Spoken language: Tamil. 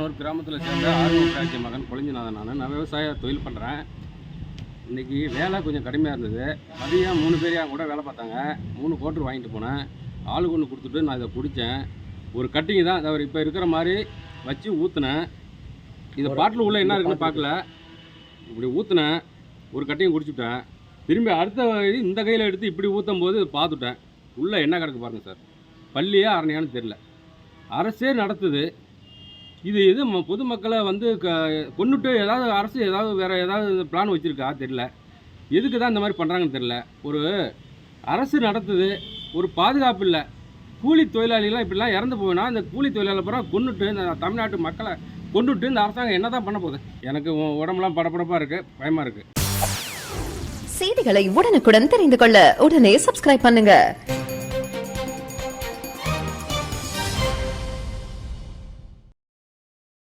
ஒரு கிராமத்தில் சேர்ந்த ஆர்வராட்சி மகன் கொழிஞ்சிநாதன். நான் விவசாய தொழில் பண்ணுறேன். இன்றைக்கி வேலை கொஞ்சம் கடுமையாக இருந்தது. மதியம் 3 பேர் கூட வேலை பார்த்தாங்க. 3 கோட்டர் வாங்கிட்டு போனேன். ஆளுக்கு ஒன்று கொடுத்துட்டு நான் இதை குடித்தேன். ஒரு கட்டிங்கு தான் அதை இப்போ இருக்கிற மாதிரி வச்சு ஊற்றுனேன். இதை பாட்டில் உள்ள என்ன இருக்குன்னு பார்க்கல, இப்படி ஊற்றுனேன். ஒரு கட்டிங் குடிச்சுட்டேன். திரும்பி அடுத்த இந்த கையில் எடுத்து இப்படி ஊற்றும் போது பார்த்துட்டேன். உள்ளே என்ன கிடக்கு பாருங்கள் சார். பள்ளியா அரணையான்னு தெரில. அரசே நடத்துது. இது பொதுமக்களை வந்து கொண்டுட்டு ஏதாவது அரசு ஏதாவது வேறு ஏதாவது பிளான் வச்சுருக்கா தெரில. எதுக்கு தான் இந்த மாதிரி பண்ணுறாங்கன்னு தெரில. ஒரு அரசு நடத்துது, ஒரு பாதுகாப்பு இல்லை. கூலி தொழிலாளிகளாம் இப்படிலாம் இறந்து போவேனா இந்த கூலி தொழிலாளி பிறகு கொண்டுட்டு இந்த தமிழ்நாட்டு மக்களை கொண்டுட்டு இந்த அரசாங்கம் என்ன தான் பண்ண போகுது? எனக்கு உடம்புலாம் படப்படப்பாக இருக்குது, பயமாக இருக்குது. செய்திகளை உடனுக்குடன் தெரிந்து கொள்ள உடனே சப்ஸ்கிரைப் பண்ணுங்க.